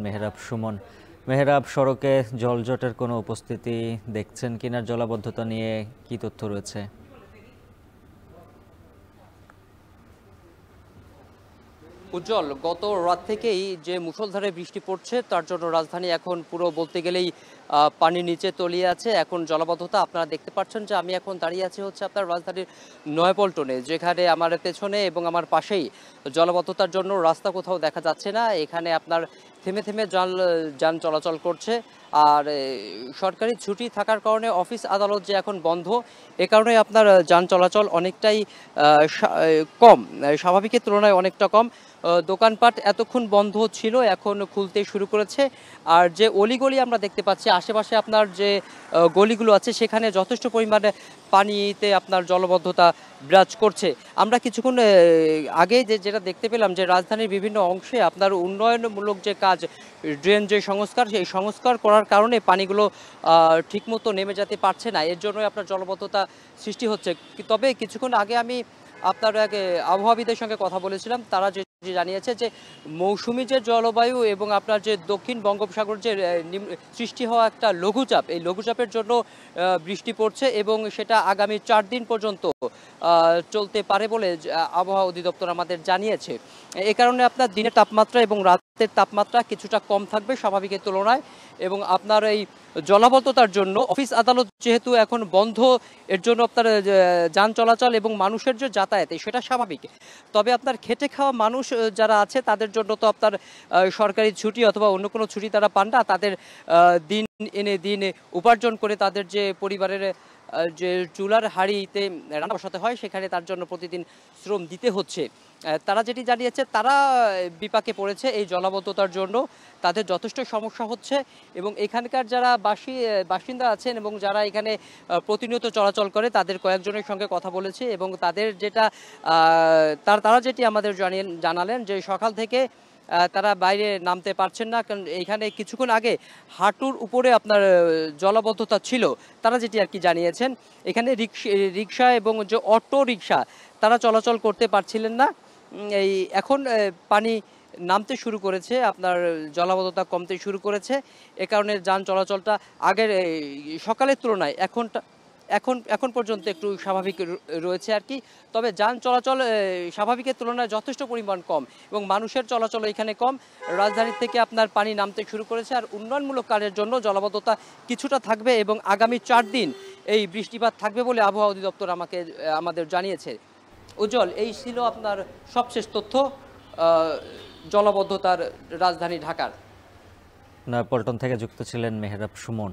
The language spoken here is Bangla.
মেহরাব সুমন। মেহরাব, সড়কে জলজটের কোনো উপস্থিতি দেখছেন কিনা, জলাবদ্ধতা নিয়ে কি তথ্য রয়েছে? উজ্জ্বল, গত রাত থেকেই যে মুষলধারে বৃষ্টি পড়ছে তার জন্য রাজধানী এখন পুরো বলতে গেলেই পানির নিচে তলিয়ে আছে। এখন জলাবদ্ধতা আপনারা দেখতে পাচ্ছেন যে আমি এখন দাঁড়িয়ে আছি হচ্ছে আপনার রাজধানীর নয়াপল্টনে, যেখানে আমার পেছনে এবং আমার পাশেই জলাবদ্ধতার জন্য রাস্তা কোথাও দেখা যাচ্ছে না। এখানে আপনার থেমে থেমে যান চলাচল করছে। আর সরকারি ছুটি থাকার কারণে অফিস আদালত যে এখন বন্ধ, এ কারণে আপনার যান চলাচল অনেকটাই কম, স্বাভাবিকের তুলনায় অনেকটা কম। দোকানপাট এতক্ষণ বন্ধ ছিল, এখন খুলতে শুরু করেছে। আর যে অলিগলি আমরা দেখতে পাচ্ছি আশেপাশে, আপনার যে গলিগুলো আছে সেখানে যথেষ্ট পরিমাণে পানিতে আপনার জলবদ্ধতা বিরাজ করছে। আমরা কিছুক্ষণ আগে যেটা দেখতে পেলাম যে রাজধানীর বিভিন্ন অংশে আপনার উন্নয়নমূলক যে কাজ, ড্রেন যে সংস্কার, সেই সংস্কার করার কারণে পানিগুলো ঠিকমতো নেমে যেতে পারছে না, এর জন্যই আপনার জলবদ্ধতা সৃষ্টি হচ্ছে। তবে কিছুক্ষণ আগে আমি আপনার এক আবহাওয়াবিদের সঙ্গে কথা বলেছিলাম, তারা যে জানিয়েছে যে মৌসুমী যে জলবায়ু এবং আপনার যে দক্ষিণ বঙ্গোপসাগর যে সৃষ্টি হওয়া একটা লঘুচাপ, এই লঘুচাপের জন্য বৃষ্টি পড়ছে এবং সেটা আগামী 4 দিন পর্যন্ত চলতে পারে বলে আবহাওয়া অধিদপ্তর আমাদের জানিয়েছে। এ কারণে আপনার দিনের তাপমাত্রা এবং রাতের তাপমাত্রা কিছুটা কম থাকবে স্বাভাবিকের তুলনায়। এবং আপনার এই জলাবদ্ধতার জন্য অফিস আদালত যেহেতু এখন বন্ধ, এর জন্য আপনার যান চলাচল এবং মানুষের যে যাতায়াত সেটা স্বাভাবিক। তবে আপনার খেটে খাওয়া মানুষ যারা আছে তাদের জন্য তো আপনার সরকারি ছুটি অথবা অন্য কোনো ছুটি তারা পান না। তাদের দিন এনে দিন উপার্জন করে তাদের যে পরিবারের যে চুলার হাঁড়িতে রান্না বসাতে হয়, সেখানে তার জন্য প্রতিদিন শ্রম দিতে হচ্ছে। তারা যেটি জানিয়েছে, তারা বিপাকে পড়েছে এই জলাবদ্ধতার জন্য, তাদের যথেষ্ট সমস্যা হচ্ছে। এবং এখানকার যারা বাসিন্দা আছেন এবং যারা এখানে প্রতিনিয়ত চলাচল করে, তাদের কয়েকজনের সঙ্গে কথা বলেছে এবং তাদের যেটা তারা যেটি আমাদের জানালেন যে সকাল থেকে তারা বাইরে নামতে পারছেন না, কারণ এইখানে কিছুক্ষণ আগে হাঁটুর উপরে আপনার জলাবদ্ধতা ছিল। তারা যেটি আর কি জানিয়েছেন, এখানে রিক্সা এবং যে অটো রিক্সা তারা চলাচল করতে পারছিলেন না। এই এখন পানি নামতে শুরু করেছে, আপনার জলাবদ্ধতা কমতে শুরু করেছে। এ কারণে যান চলাচলটা আগের সকালের তুলনায় এখন পর্যন্ত একটু স্বাভাবিক রয়েছে আর কি। তবে যান চলাচল স্বাভাবিকের তুলনায় যথেষ্ট পরিমাণ কম এবং মানুষের চলাচল এখানে কম। রাজধানী থেকে আপনার পানি নামতে শুরু করেছে। আর উন্নয়নমূলক কাজের জন্য জলাবদ্ধতা কিছুটা থাকবে এবং আগামী 4 দিন এই বৃষ্টিপাত থাকবে বলে আবহাওয়া অধিদপ্তর আমাদের জানিয়েছে। উজ্জ্বল, এই ছিল আপনার সবশেষ তথ্য জলাবদ্ধতার রাজধানী ঢাকার। নয়াপল্টন থেকে যুক্ত ছিলেন মেহরাব সুমন।